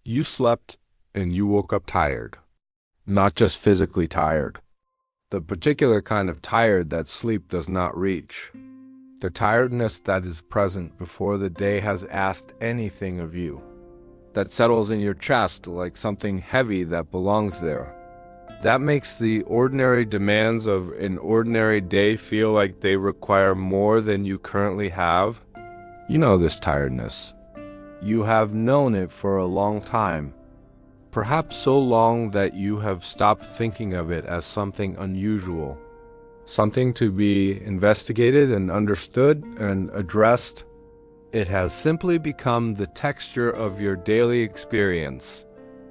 You slept and you woke up tired, not just physically tired. The particular kind of tired that sleep does not reach. The tiredness that is present before the day has asked anything of you. That settles in your chest like something heavy that belongs there. That makes the ordinary demands of an ordinary day feel like they require more than you currently have. You know this tiredness. You have known it for a long time. Perhaps so long that you have stopped thinking of it as something unusual, something to be investigated and understood and addressed. It has simply become the texture of your daily experience,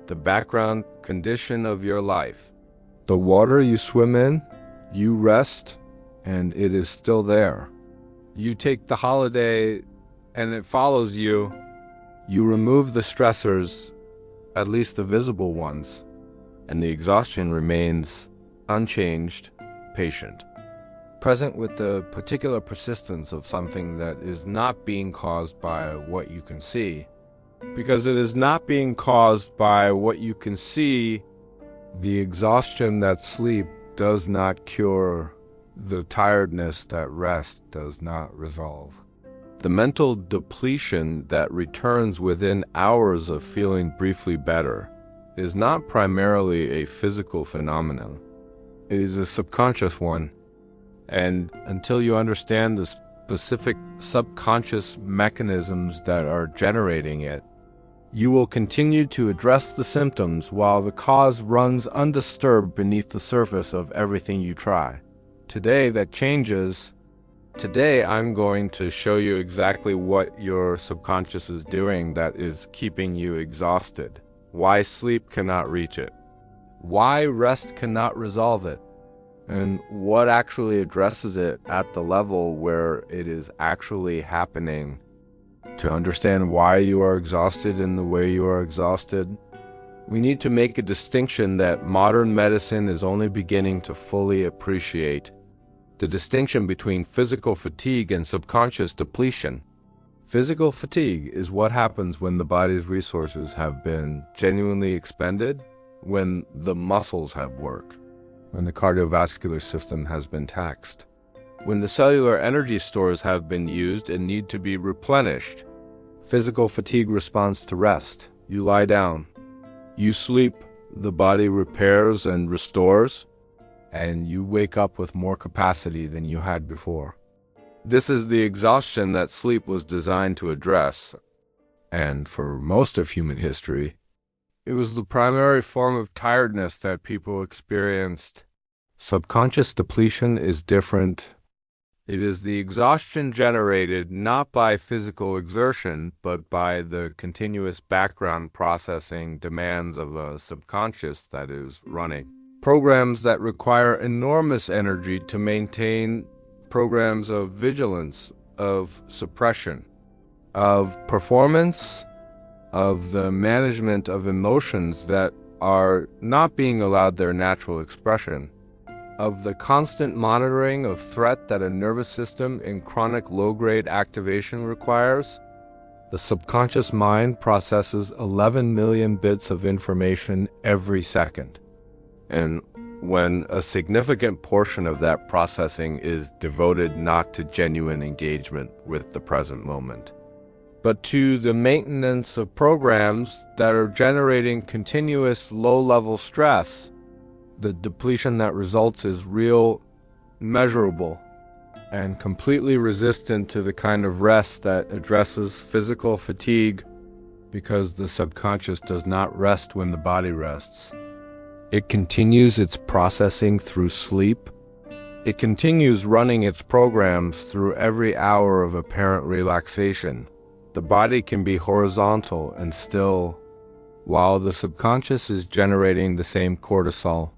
the background condition of your life. The water you swim in, you rest, and it is still there. You take the holiday, and it follows you. You remove the stressors, at least the visible ones, and the exhaustion remains unchanged, patient, present with the particular persistence of something that is not being caused by what you can see. Because it is not being caused by what you can see, the exhaustion that sleep does not cure, the tiredness that rest does not resolve. The mental depletion that returns within hours of feeling briefly better is not primarily a physical phenomenon. It is a subconscious one. And until you understand the specific subconscious mechanisms that are generating it, you will continue to address the symptoms while the cause runs undisturbed beneath the surface of everything you try. Today that changes. Today I'm going to show you exactly what your subconscious is doing that is keeping you exhausted, why sleep cannot reach it, why rest cannot resolve it, and what actually addresses it at the level where it is actually happening. To understand why you are exhausted in the way you are exhausted, we need to make a distinction that modern medicine is only beginning to fully appreciate. The distinction between physical fatigue and subconscious depletion. Physical fatigue is what happens when the body's resources have been genuinely expended, when the muscles have worked, when the cardiovascular system has been taxed, when the cellular energy stores have been used and need to be replenished. Physical fatigue responds to rest. You lie down. You sleep. The body repairs and restores, and you wake up with more capacity than you had before. This is the exhaustion that sleep was designed to address, and for most of human history, it was the primary form of tiredness that people experienced. Subconscious depletion is different. It is the exhaustion generated not by physical exertion, but by the continuous background processing demands of a subconscious that is running. Programs that require enormous energy to maintain, programs of vigilance, of suppression, of performance, of the management of emotions that are not being allowed their natural expression, of the constant monitoring of threat that a nervous system in chronic low-grade activation requires. The subconscious mind processes 11 million bits of information every second. And when a significant portion of that processing is devoted not to genuine engagement with the present moment, but to the maintenance of programs that are generating continuous low-level stress, the depletion that results is real, measurable, and completely resistant to the kind of rest that addresses physical fatigue, because the subconscious does not rest when the body rests. It continues its processing through sleep. It continues running its programs through every hour of apparent relaxation. The body can be horizontal and still, while the subconscious is generating the same cortisol,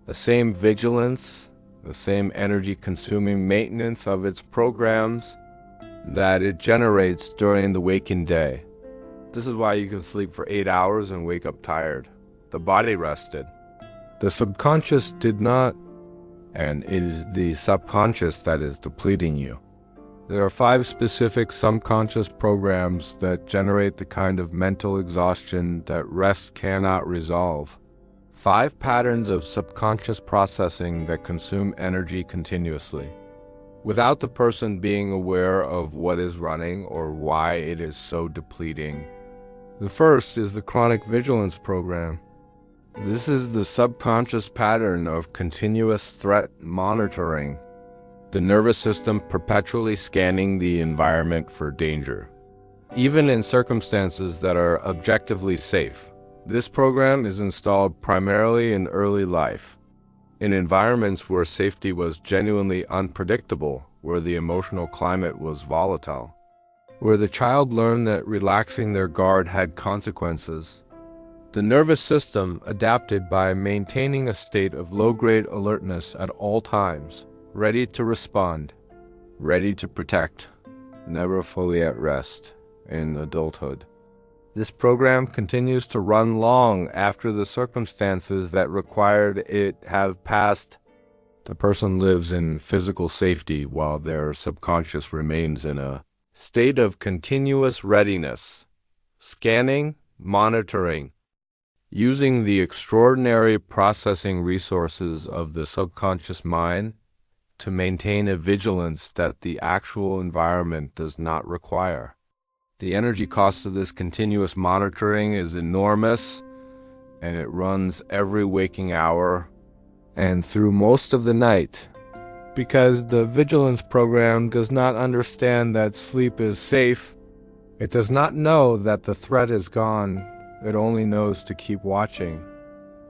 the same vigilance, the same energy-consuming maintenance of its programs that it generates during the waking day. This is why you can sleep for 8 hours and wake up tired. The body rested. The subconscious did not, and it is the subconscious that is depleting you. There are 5 specific subconscious programs that generate the kind of mental exhaustion that rest cannot resolve. 5 patterns of subconscious processing that consume energy continuously, without the person being aware of what is running or why it is so depleting. The first is the chronic vigilance program. This is the subconscious pattern of continuous threat monitoring, the nervous system perpetually scanning the environment for danger, even in circumstances that are objectively safe. This program is installed primarily in early life, in environments where safety was genuinely unpredictable, where the emotional climate was volatile, where the child learned that relaxing their guard had consequences. The nervous system adapted by maintaining a state of low-grade alertness at all times, ready to respond, ready to protect, never fully at rest in adulthood. This program continues to run long after the circumstances that required it have passed. The person lives in physical safety while their subconscious remains in a state of continuous readiness, scanning, monitoring, using the extraordinary processing resources of the subconscious mind to maintain a vigilance that the actual environment does not require. The energy cost of this continuous monitoring is enormous, and it runs every waking hour and through most of the night, because the vigilance program does not understand that sleep is safe. It does not know that the threat is gone. It only knows to keep watching.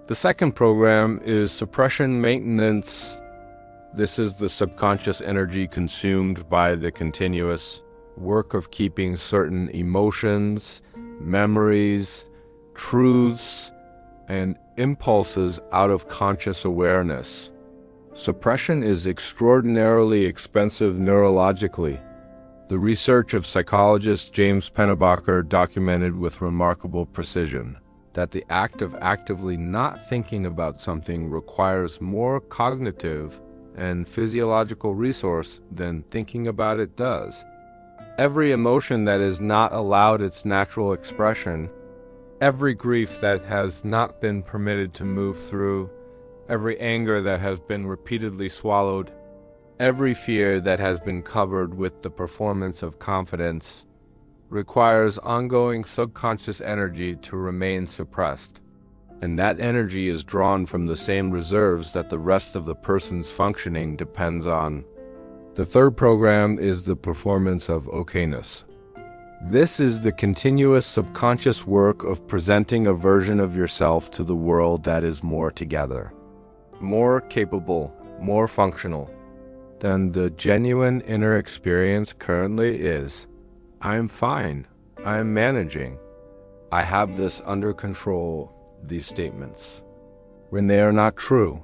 The second program is suppression maintenance. This is the subconscious energy consumed by the continuous work of keeping certain emotions, memories, truths, and impulses out of conscious awareness. Suppression is extraordinarily expensive neurologically. The research of psychologist James Pennebaker documented with remarkable precision that the act of actively not thinking about something requires more cognitive and physiological resource than thinking about it does. Every emotion that is not allowed its natural expression, every grief that has not been permitted to move through, every anger that has been repeatedly swallowed, every fear that has been covered with the performance of confidence, requires ongoing subconscious energy to remain suppressed. And that energy is drawn from the same reserves that the rest of the person's functioning depends on. The third program is the performance of okayness. This is the continuous subconscious work of presenting a version of yourself to the world that is more together, more capable, more functional than the genuine inner experience currently is. I am fine. I am managing. I have this under control. These statements, when they are not true,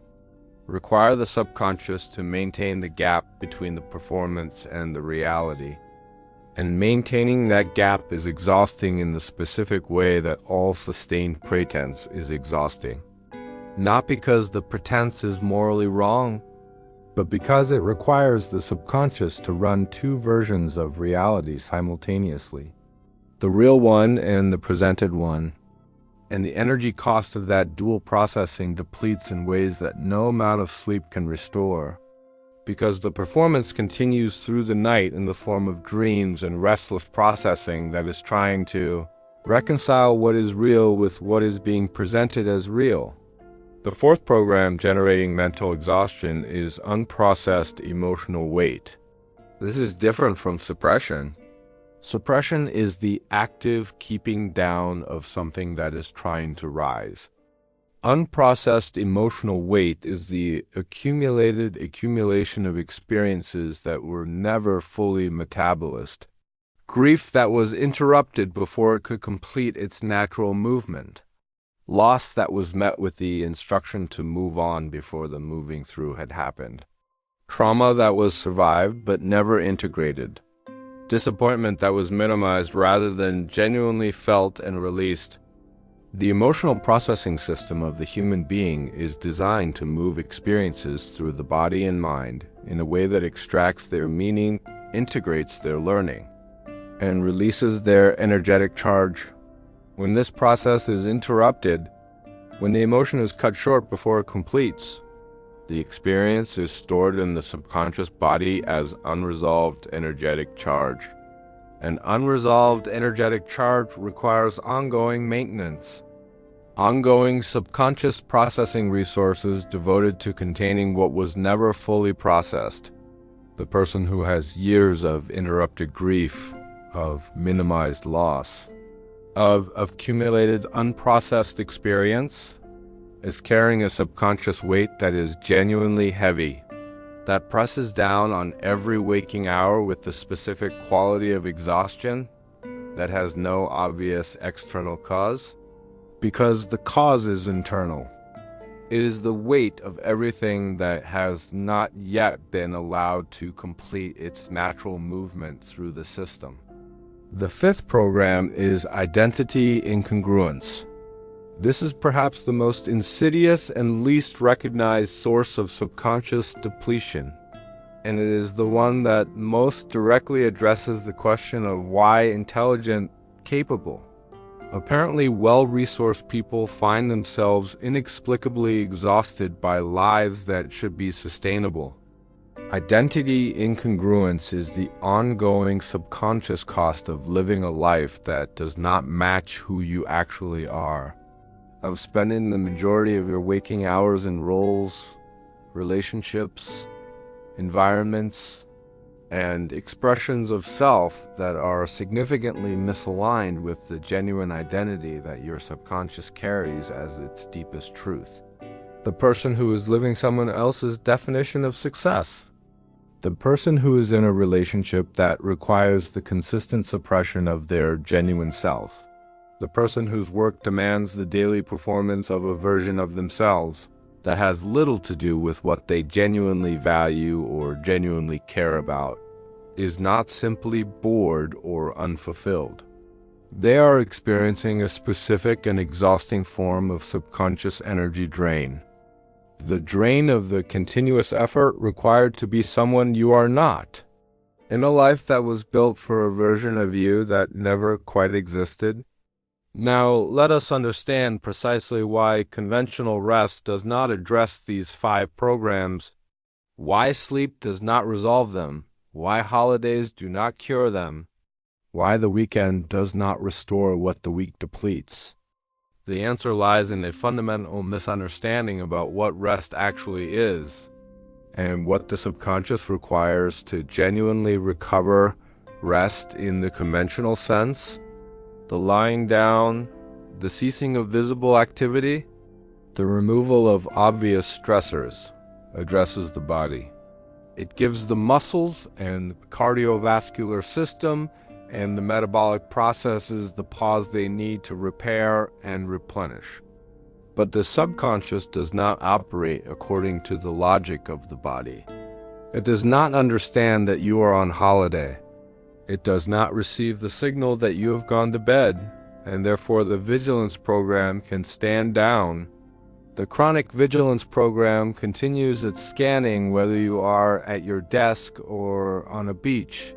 require the subconscious to maintain the gap between the performance and the reality. And maintaining that gap is exhausting in the specific way that all sustained pretense is exhausting. Not because the pretense is morally wrong, but because it requires the subconscious to run 2 versions of reality simultaneously, the real one and the presented one. And the energy cost of that dual processing depletes in ways that no amount of sleep can restore, because the performance continues through the night in the form of dreams and restless processing that is trying to reconcile what is real with what is being presented as real. The fourth program generating mental exhaustion is unprocessed emotional weight. This is different from suppression. Suppression is the active keeping down of something that is trying to rise. Unprocessed emotional weight is the accumulation of experiences that were never fully metabolized. Grief that was interrupted before it could complete its natural movement. Loss that was met with the instruction to move on before the moving through had happened. Trauma that was survived but never integrated. Disappointment that was minimized rather than genuinely felt and released. The emotional processing system of the human being is designed to move experiences through the body and mind in a way that extracts their meaning, integrates their learning and releases their energetic charge. When this process is interrupted, when the emotion is cut short before it completes, the experience is stored in the subconscious body as unresolved energetic charge. An unresolved energetic charge requires ongoing maintenance, ongoing subconscious processing resources devoted to containing what was never fully processed. The person who has years of interrupted grief, of minimized loss, of accumulated unprocessed experience, is carrying a subconscious weight that is genuinely heavy, that presses down on every waking hour with the specific quality of exhaustion that has no obvious external cause, because the cause is internal. It is the weight of everything that has not yet been allowed to complete its natural movement through the system. The fifth program is identity incongruence. This is perhaps the most insidious and least recognized source of subconscious depletion, and it is the one that most directly addresses the question of why intelligent, capable, apparently well-resourced people find themselves inexplicably exhausted by lives that should be sustainable. Identity incongruence is the ongoing subconscious cost of living a life that does not match who you actually are, of spending the majority of your waking hours in roles, relationships, environments, and expressions of self that are significantly misaligned with the genuine identity that your subconscious carries as its deepest truth. The person who is living someone else's definition of success. The person who is in a relationship that requires the consistent suppression of their genuine self. The person whose work demands the daily performance of a version of themselves that has little to do with what they genuinely value or genuinely care about, is not simply bored or unfulfilled. They are experiencing a specific and exhausting form of subconscious energy drain. The drain of the continuous effort required to be someone you are not, in a life that was built for a version of you that never quite existed. Now, let us understand precisely why conventional rest does not address these 5 programs, why sleep does not resolve them, why holidays do not cure them, why the weekend does not restore what the week depletes. The answer lies in a fundamental misunderstanding about what rest actually is, and what the subconscious requires to genuinely recover rest in the conventional sense. The lying down, the ceasing of visible activity, the removal of obvious stressors addresses the body. It gives the muscles and cardiovascular system and the metabolic processes the pause they need to repair and replenish. But the subconscious does not operate according to the logic of the body. It does not understand that you are on holiday. It does not receive the signal that you have gone to bed, and therefore the vigilance program can stand down. The chronic vigilance program continues its scanning whether you are at your desk or on a beach.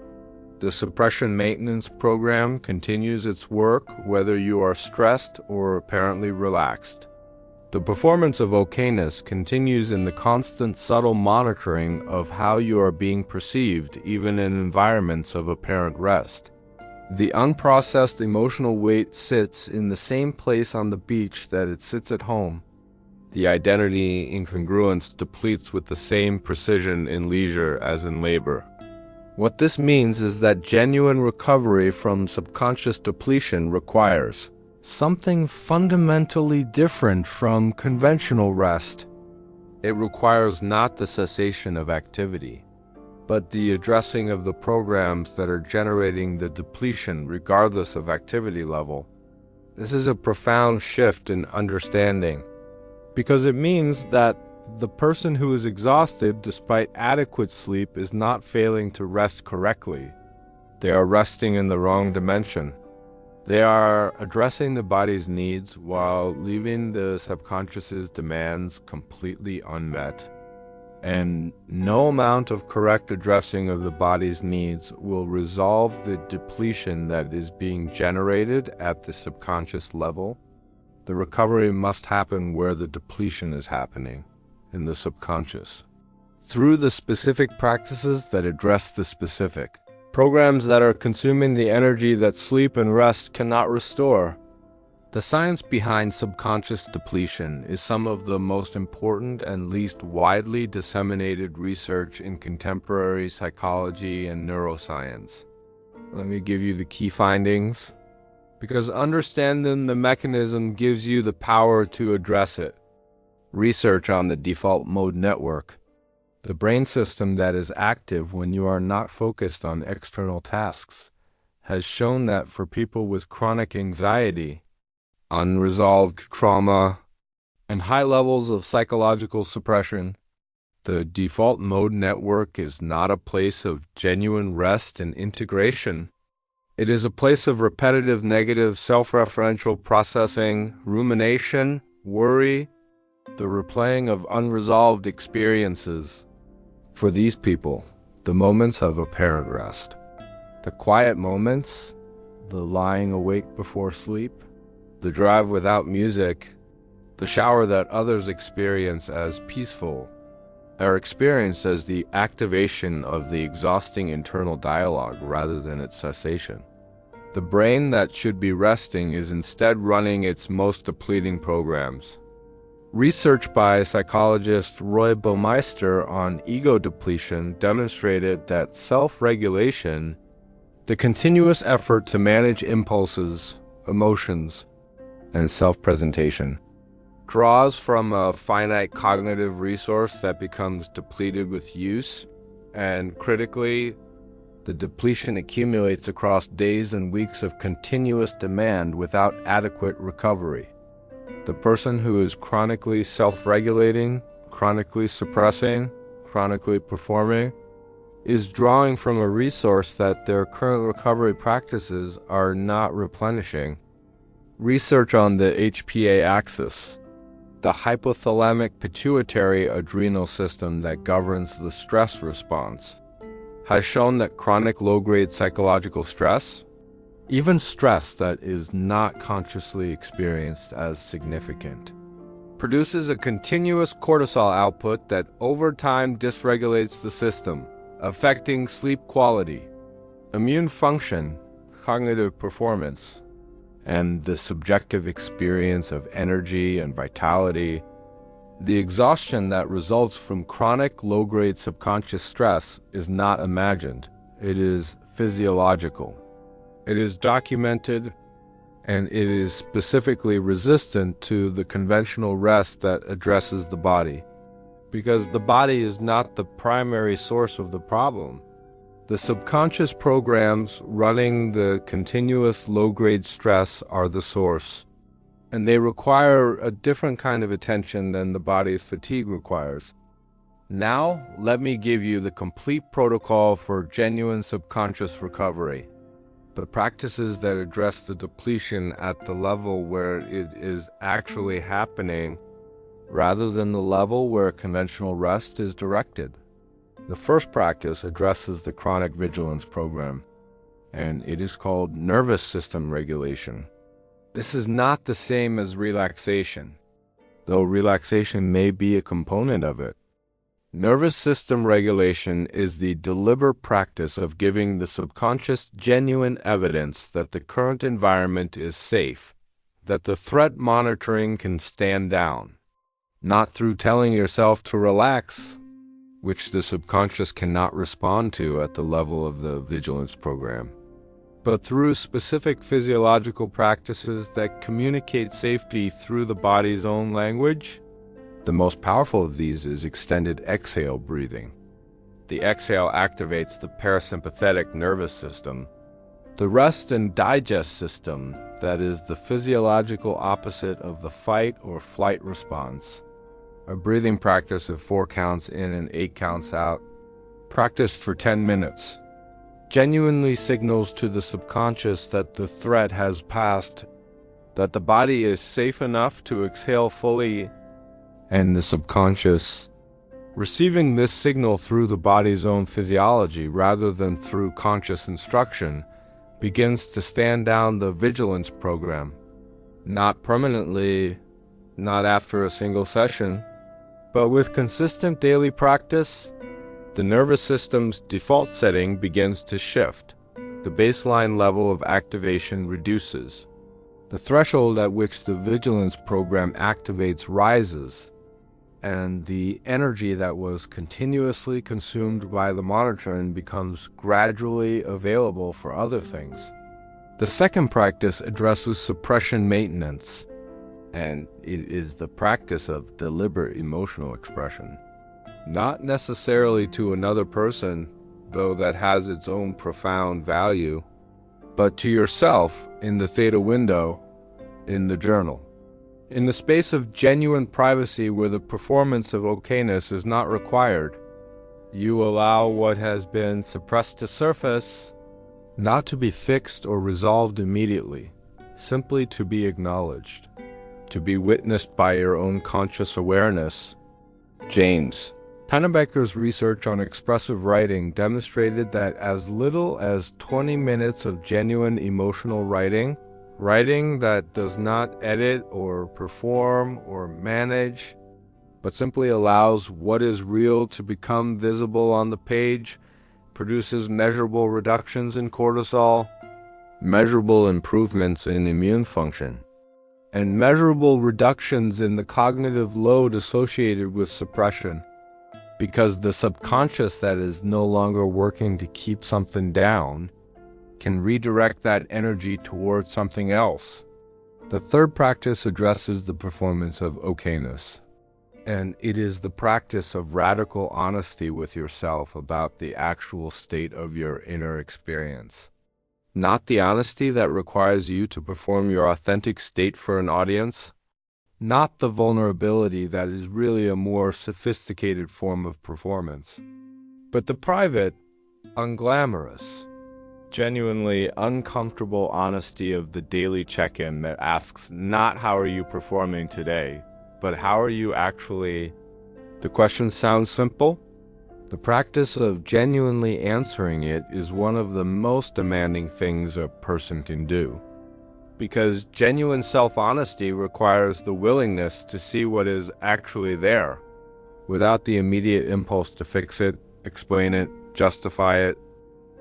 The suppression maintenance program continues its work whether you are stressed or apparently relaxed. The performance of okayness continues in the constant subtle monitoring of how you are being perceived even in environments of apparent rest. The unprocessed emotional weight sits in the same place on the beach that it sits at home. The identity incongruence depletes with the same precision in leisure as in labor. What this means is that genuine recovery from subconscious depletion requires something fundamentally different from conventional rest. It requires not the cessation of activity, but the addressing of the programs that are generating the depletion regardless of activity level. This is a profound shift in understanding, because it means that the person who is exhausted despite adequate sleep is not failing to rest correctly. They are resting in the wrong dimension. They are addressing the body's needs while leaving the subconscious's demands completely unmet. and no amount of correct addressing of the body's needs will resolve the depletion that is being generated at the subconscious level. The recovery must happen where the depletion is happening, in the subconscious, through the specific practices that address the specific. Programs that are consuming the energy that sleep and rest cannot restore. The science behind subconscious depletion is some of the most important and least widely disseminated research in contemporary psychology and neuroscience. Let me give you the key findings, because understanding the mechanism gives you the power to address it. Research on the default mode network, the brain system that is active when you are not focused on external tasks, has shown that for people with chronic anxiety, unresolved trauma, and high levels of psychological suppression, the default mode network is not a place of genuine rest and integration. It is a place of repetitive negative self-referential processing, rumination, worry, the replaying of unresolved experiences. For these people, the moments of apparent rest, the quiet moments, the lying awake before sleep, the drive without music, the shower that others experience as peaceful, are experienced as the activation of the exhausting internal dialogue rather than its cessation. The brain that should be resting is instead running its most depleting programs. Research by psychologist Baumeister on ego depletion demonstrated that self-regulation, the continuous effort to manage impulses, emotions, and self-presentation, draws from a finite cognitive resource that becomes depleted with use, and critically, the depletion accumulates across days and weeks of continuous demand without adequate recovery. The person who is chronically self-regulating, chronically suppressing, chronically performing, is drawing from a resource that their current recovery practices are not replenishing. Research on the HPA axis, the hypothalamic pituitary adrenal system that governs the stress response, has shown that chronic low-grade psychological stress, even stress that is not consciously experienced as significant, produces a continuous cortisol output that over time dysregulates the system, affecting sleep quality, immune function, cognitive performance, and the subjective experience of energy and vitality. The exhaustion that results from chronic low-grade subconscious stress is not imagined. It is physiological. It is documented, and it is specifically resistant to the conventional rest that addresses the body, because the body is not the primary source of the problem. The subconscious programs running the continuous low-grade stress are the source, and they require a different kind of attention than the body's fatigue requires. Now, let me give you the complete protocol for genuine subconscious recovery. The practices that address the depletion at the level where it is actually happening, rather than the level where conventional rest is directed. The first practice addresses the chronic vigilance program, and it is called nervous system regulation. This is not the same as relaxation, though relaxation may be a component of it. Nervous system regulation is the deliberate practice of giving the subconscious genuine evidence that the current environment is safe, that the threat monitoring can stand down, not through telling yourself to relax, which the subconscious cannot respond to at the level of the vigilance program, but through specific physiological practices that communicate safety through the body's own language. The most powerful of these is extended exhale breathing. The exhale activates the parasympathetic nervous system, the rest and digest system that is the physiological opposite of the fight or flight response. A breathing practice of 4 counts in and 8 counts out, practiced for 10 minutes, genuinely signals to the subconscious that the threat has passed, that the body is safe enough to exhale fully, and the subconscious Receiving this signal through the body's own physiology rather than through conscious instruction begins to stand down the vigilance program. Not permanently, not after a single session, but with consistent daily practice, the nervous system's default setting begins to shift. The baseline level of activation reduces. The threshold at which the vigilance program activates rises, and the energy that was continuously consumed by the monitoring becomes gradually available for other things. The second practice addresses suppression maintenance, and it is the practice of deliberate emotional expression. Not necessarily to another person, though that has its own profound value, but to yourself in the theta window, in the journal. In the space of genuine privacy where the performance of okayness is not required, you allow what has been suppressed to surface, not to be fixed or resolved immediately, simply to be acknowledged, to be witnessed by your own conscious awareness. James Pennebaker's research on expressive writing demonstrated that as little as 20 minutes of genuine emotional writing that does not edit or perform or manage, but simply allows what is real to become visible on the page, produces measurable reductions in cortisol, measurable improvements in immune function, and measurable reductions in the cognitive load associated with suppression. Because the subconscious that is no longer working to keep something down can redirect that energy towards something else. The third practice addresses the performance of okayness, and it is the practice of radical honesty with yourself about the actual state of your inner experience. Not the honesty that requires you to perform your authentic state for an audience, not the vulnerability that is really a more sophisticated form of performance, but the private, unglamorous, genuinely uncomfortable honesty of the daily check-in that asks not how are you performing today, but how are you actually. The question sounds simple. The practice of genuinely answering it is one of the most demanding things a person can do, because genuine self-honesty requires the willingness to see what is actually there, without the immediate impulse to fix it, explain it, justify it,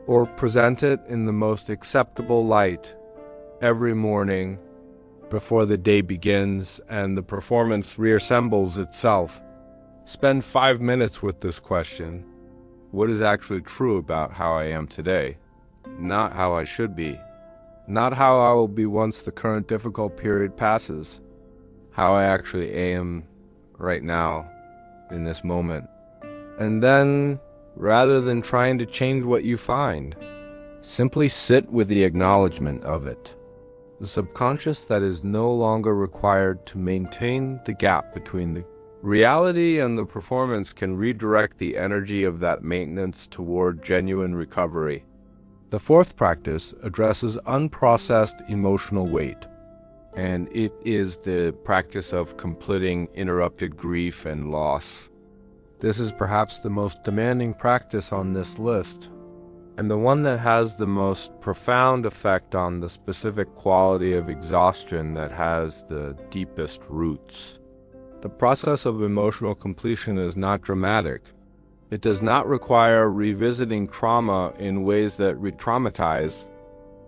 or present it in the most acceptable light every morning before the day begins and the performance reassembles itself. Spend 5 minutes with this question. What is actually true about how I am today? Not how I should be. Not how I will be once the current difficult period passes. How I actually am right now, in this moment. And then, rather than trying to change what you find, simply sit with the acknowledgement of it. The subconscious that is no longer required to maintain the gap between the reality and the performance can redirect the energy of that maintenance toward genuine recovery. The fourth practice addresses unprocessed emotional weight, and it is the practice of completing interrupted grief and loss. This is perhaps the most demanding practice on this list, and the one that has the most profound effect on the specific quality of exhaustion that has the deepest roots. The process of emotional completion is not dramatic. It does not require revisiting trauma in ways that re-traumatize.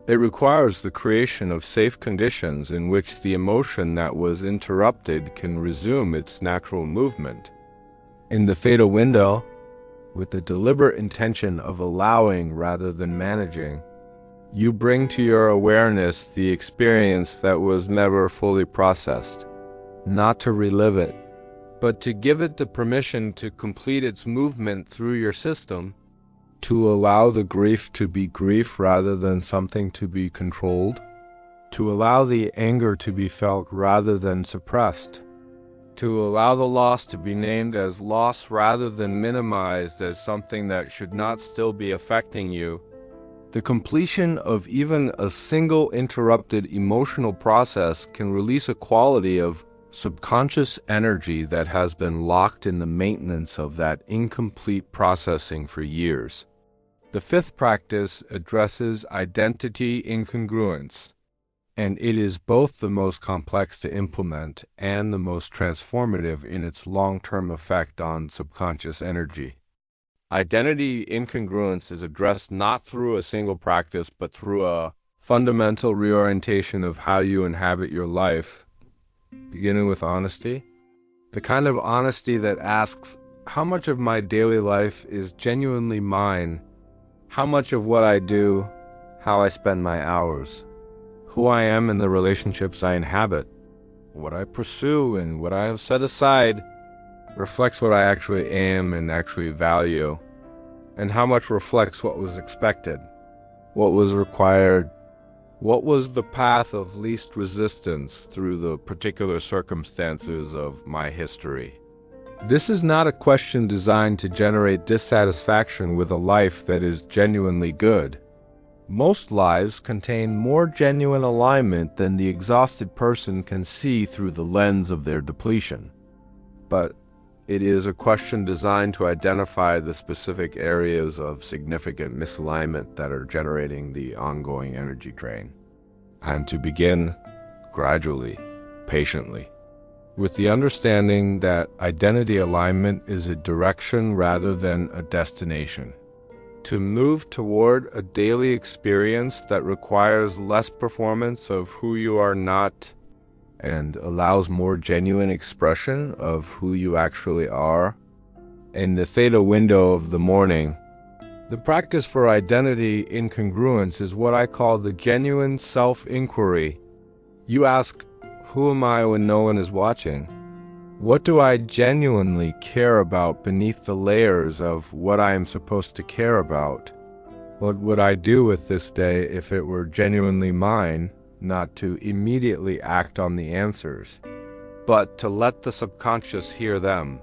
It requires the creation of safe conditions in which the emotion that was interrupted can resume its natural movement. In the theta window, with the deliberate intention of allowing rather than managing, you bring to your awareness the experience that was never fully processed, not to relive it, but to give it the permission to complete its movement through your system, to allow the grief to be grief rather than something to be controlled, to allow the anger to be felt rather than suppressed, to allow the loss to be named as loss rather than minimized as something that should not still be affecting you. The completion of even a single interrupted emotional process can release a quality of subconscious energy that has been locked in the maintenance of that incomplete processing for years. The fifth practice addresses identity incongruence, and it is both the most complex to implement and the most transformative in its long-term effect on subconscious energy. Identity incongruence is addressed not through a single practice, but through a fundamental reorientation of how you inhabit your life, beginning with honesty. The kind of honesty that asks, how much of my daily life is genuinely mine? How much of what I do, how I spend my hours, who I am in the relationships I inhabit, what I pursue and what I have set aside reflects what I actually am and actually value, and how much reflects what was expected, what was required, what was the path of least resistance through the particular circumstances of my history. This is not a question designed to generate dissatisfaction with a life that is genuinely good. Most lives contain more genuine alignment than the exhausted person can see through the lens of their depletion. But it is a question designed to identify the specific areas of significant misalignment that are generating the ongoing energy drain, and to begin gradually, patiently, with the understanding that identity alignment is a direction rather than a destination. To move toward a daily experience that requires less performance of who you are not and allows more genuine expression of who you actually are. In the theta window of the morning, the practice for identity incongruence is what I call the genuine self-inquiry. You ask, who am I when no one is watching? What do I genuinely care about beneath the layers of what I am supposed to care about? What would I do with this day if it were genuinely mine? Not to immediately act on the answers, but to let the subconscious hear them.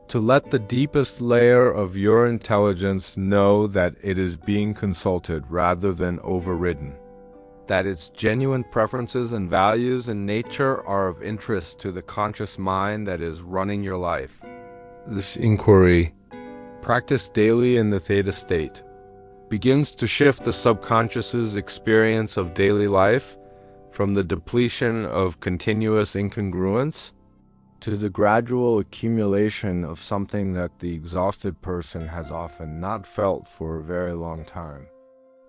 To let the deepest layer of your intelligence know that it is being consulted rather than overridden. That its genuine preferences and values in nature are of interest to the conscious mind that is running your life. This inquiry, practiced daily in the theta state, begins to shift the subconscious's experience of daily life from the depletion of continuous incongruence to the gradual accumulation of something that the exhausted person has often not felt for a very long time.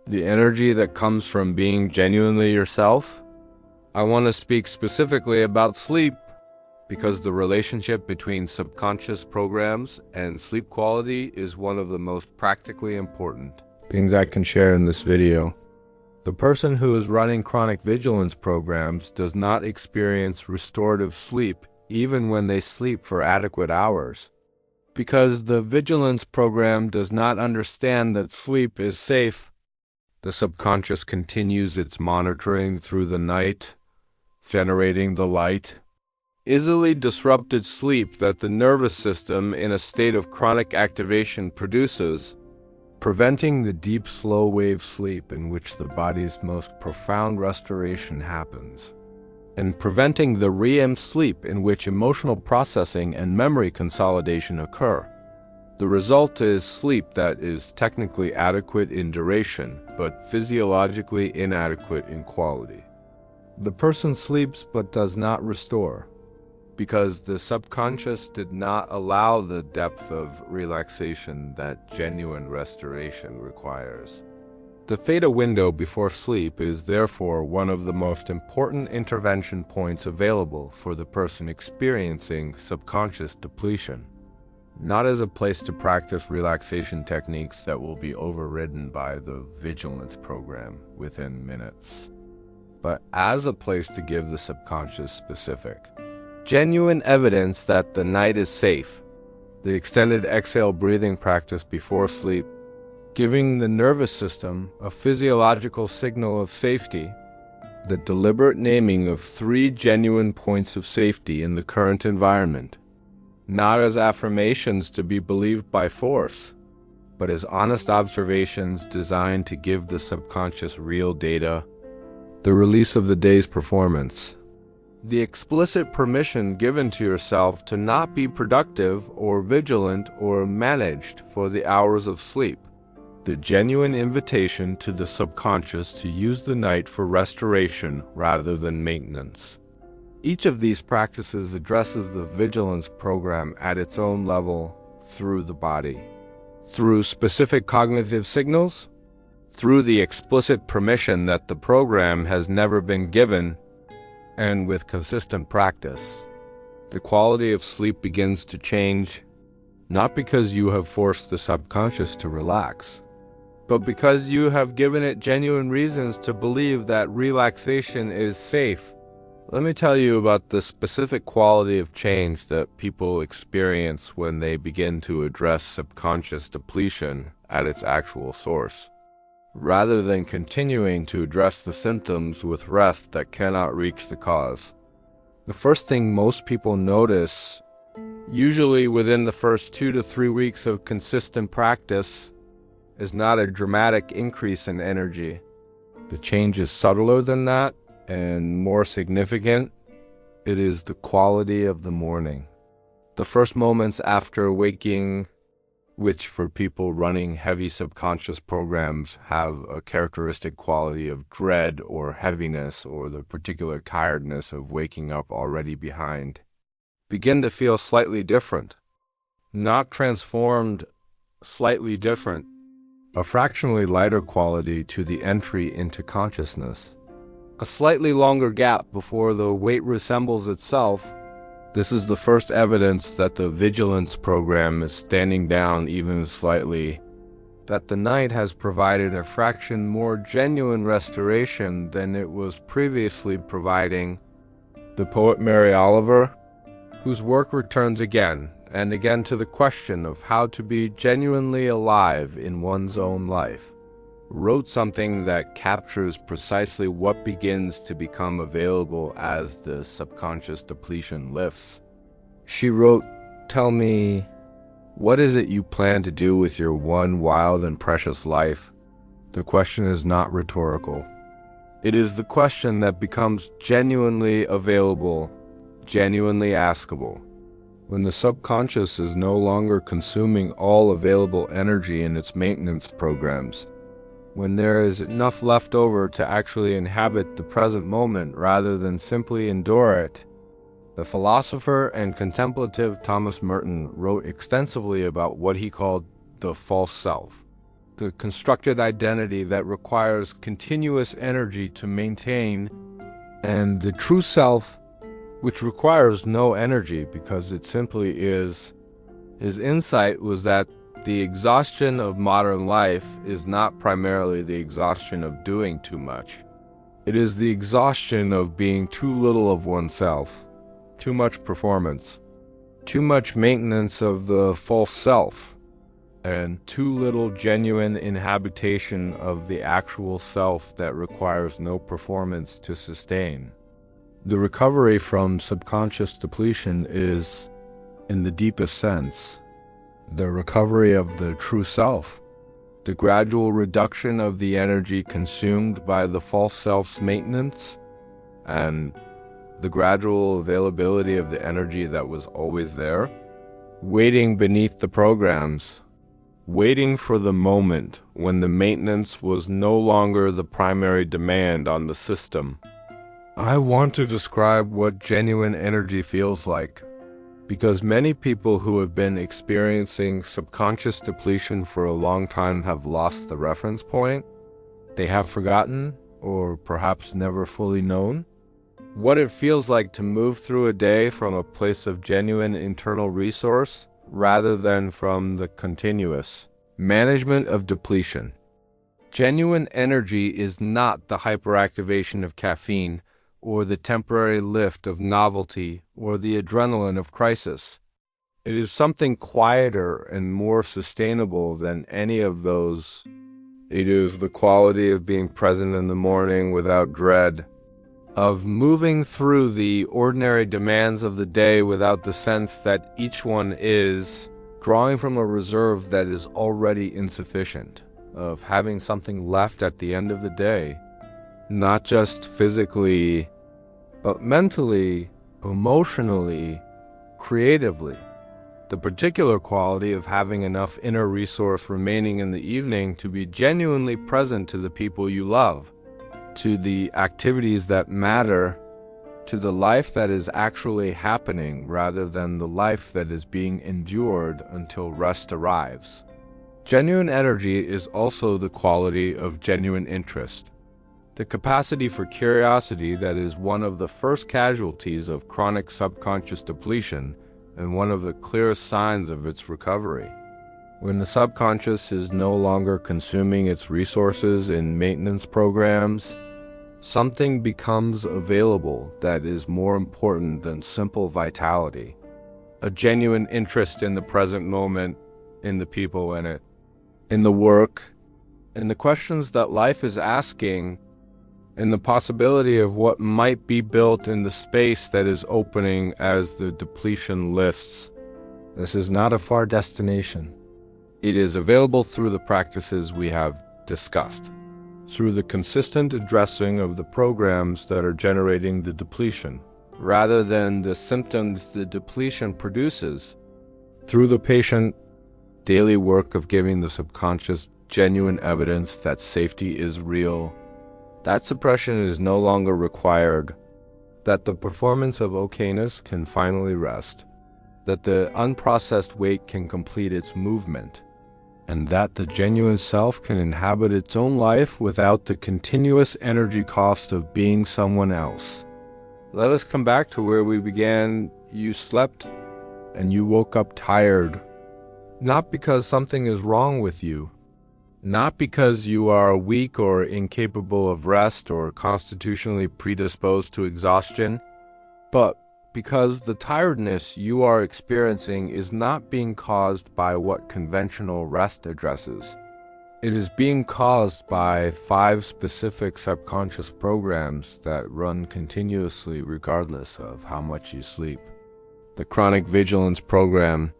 The energy that comes from being genuinely yourself. I want to speak specifically about sleep, because the relationship between subconscious programs and sleep quality is one of the most practically important things I can share in this video. The person who is running chronic vigilance programs does not experience restorative sleep even when they sleep for adequate hours, because the vigilance program does not understand that sleep is safe. The subconscious continues its monitoring through the night, generating the light. Easily disrupted sleep that the nervous system in a state of chronic activation produces, preventing the deep slow-wave sleep in which the body's most profound restoration happens, and preventing the REM sleep in which emotional processing and memory consolidation occur. The result is sleep that is technically adequate in duration, but physiologically inadequate in quality. The person sleeps but does not restore, because the subconscious did not allow the depth of relaxation that genuine restoration requires. The theta window before sleep is therefore one of the most important intervention points available for the person experiencing subconscious depletion, not as a place to practice relaxation techniques that will be overridden by the vigilance program within minutes, but as a place to give the subconscious specific, genuine evidence that the night is safe. The extended exhale breathing practice before sleep, giving the nervous system a physiological signal of safety. The deliberate naming of 3 genuine points of safety in the current environment, not as affirmations to be believed by force, but as honest observations designed to give the subconscious real data. The release of the day's performance. The explicit permission given to yourself to not be productive or vigilant or managed for the hours of sleep. The genuine invitation to the subconscious to use the night for restoration rather than maintenance. Each of these practices addresses the vigilance program at its own level through the body. Through specific cognitive signals, through the explicit permission that the program has never been given, and with consistent practice, the quality of sleep begins to change, not because you have forced the subconscious to relax, but because you have given it genuine reasons to believe that relaxation is safe. Let me tell you about the specific quality of change that people experience when they begin to address subconscious depletion at its actual source, rather than continuing to address the symptoms with rest that cannot reach the cause. The first thing most people notice, usually within the first 2 to 3 weeks of consistent practice, is not a dramatic increase in energy. The change is subtler than that and more significant. It is the quality of the morning. The first moments after waking, which for people running heavy subconscious programs have a characteristic quality of dread or heaviness or the particular tiredness of waking up already behind, begin to feel slightly different. Not transformed, slightly different. A fractionally lighter quality to the entry into consciousness. A slightly longer gap before the weight resembles itself. This is the first evidence that the vigilance program is standing down even slightly, that the night has provided a fraction more genuine restoration than it was previously providing. The poet Mary Oliver, whose work returns again and again to the question of how to be genuinely alive in one's own life, wrote something that captures precisely what begins to become available as the subconscious depletion lifts. She wrote, "Tell me, what is it you plan to do with your one wild and precious life?" The question is not rhetorical. It is the question that becomes genuinely available, genuinely askable. When the subconscious is no longer consuming all available energy in its maintenance programs, when there is enough left over to actually inhabit the present moment rather than simply endure it. The philosopher and contemplative Thomas Merton wrote extensively about what he called the false self, the constructed identity that requires continuous energy to maintain, and the true self, which requires no energy because it simply is. His insight was that the exhaustion of modern life is not primarily the exhaustion of doing too much. It is the exhaustion of being too little of oneself, too much performance, too much maintenance of the false self, and too little genuine inhabitation of the actual self that requires no performance to sustain. The recovery from subconscious depletion is, in the deepest sense, the recovery of the true self, the gradual reduction of the energy consumed by the false self's maintenance, and the gradual availability of the energy that was always there, waiting beneath the programs, waiting for the moment when the maintenance was no longer the primary demand on the system. I want to describe what genuine energy feels like, because many people who have been experiencing subconscious depletion for a long time have lost the reference point. They have forgotten, or perhaps never fully known, what it feels like to move through a day from a place of genuine internal resource rather than from the continuous management of depletion. Genuine energy is not the hyperactivation of caffeine, or the temporary lift of novelty, or the adrenaline of crisis. It is something quieter and more sustainable than any of those. It is the quality of being present in the morning without dread, of moving through the ordinary demands of the day without the sense that each one is drawing from a reserve that is already insufficient, of having something left at the end of the day. Not just physically, but mentally, emotionally, creatively. The particular quality of having enough inner resource remaining in the evening to be genuinely present to the people you love, to the activities that matter, to the life that is actually happening rather than the life that is being endured until rest arrives. Genuine energy is also the quality of genuine interest, the capacity for curiosity that is one of the first casualties of chronic subconscious depletion and one of the clearest signs of its recovery. When the subconscious is no longer consuming its resources in maintenance programs, something becomes available that is more important than simple vitality, a genuine interest in the present moment, in the people in it, in the work, in the questions that life is asking, in the possibility of what might be built in the space that is opening as the depletion lifts. This is not a far destination. It is available through the practices we have discussed, through the consistent addressing of the programs that are generating the depletion, rather than the symptoms the depletion produces, through the patient daily work of giving the subconscious genuine evidence that safety is real, that suppression is no longer required, that the performance of okayness can finally rest, that the unprocessed weight can complete its movement, and that the genuine self can inhabit its own life without the continuous energy cost of being someone else. Let us come back to where we began. You slept and you woke up tired, not because something is wrong with you, not because you are weak or incapable of rest or constitutionally predisposed to exhaustion, but because the tiredness you are experiencing is not being caused by what conventional rest addresses. It is being caused by 5 specific subconscious programs that run continuously regardless of how much you sleep. The chronic vigilance program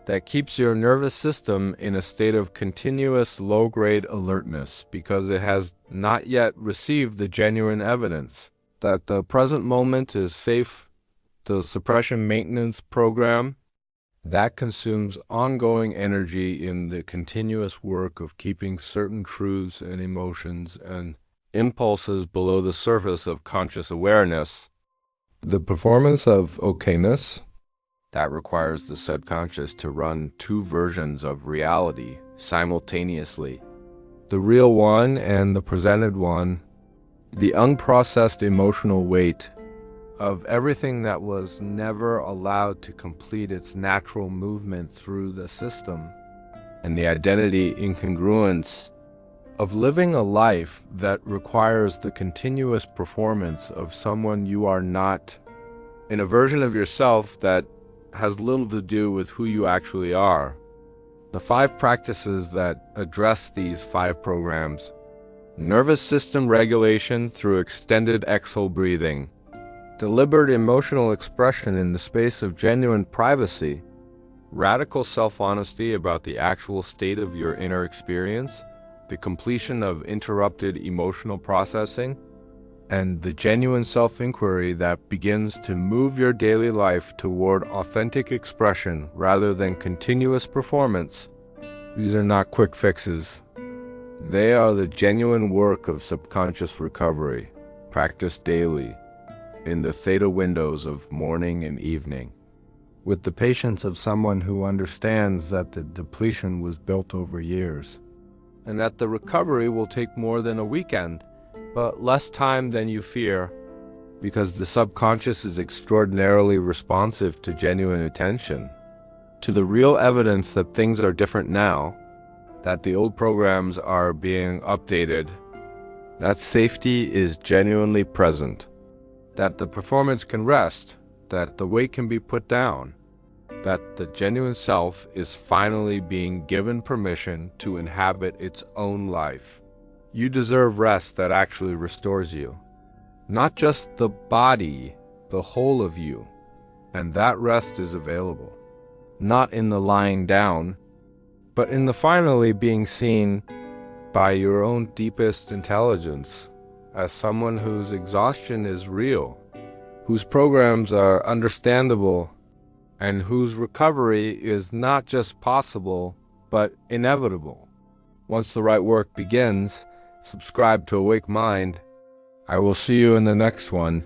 that keeps your nervous system in a state of continuous low-grade alertness because it has not yet received the genuine evidence that the present moment is safe. The suppression maintenance program that consumes ongoing energy in the continuous work of keeping certain truths and emotions and impulses below the surface of conscious awareness. The performance of okayness that requires the subconscious to run 2 versions of reality simultaneously, the real one and the presented one, the unprocessed emotional weight of everything that was never allowed to complete its natural movement through the system, and the identity incongruence of living a life that requires the continuous performance of someone you are not, in a version of yourself that has little to do with who you actually are. The 5 practices that address these 5 programs: nervous system regulation through extended exhale breathing, deliberate emotional expression in the space of genuine privacy, radical self-honesty about the actual state of your inner experience, the completion of interrupted emotional processing, and the genuine self-inquiry that begins to move your daily life toward authentic expression rather than continuous performance. These are not quick fixes. They are the genuine work of subconscious recovery, practiced daily, in the theta windows of morning and evening, with the patience of someone who understands that the depletion was built over years, and that the recovery will take more than a weekend, but less time than you fear, because the subconscious is extraordinarily responsive to genuine attention, to the real evidence that things are different now, that the old programs are being updated, that safety is genuinely present, that the performance can rest, that the weight can be put down, that the genuine self is finally being given permission to inhabit its own life. You deserve rest that actually restores you, not just the body, the whole of you, and that rest is available, not in the lying down, but in the finally being seen by your own deepest intelligence as someone whose exhaustion is real, whose programs are understandable, and whose recovery is not just possible, but inevitable. Once the right work begins, subscribe to Awake Mind. I will see you in the next one.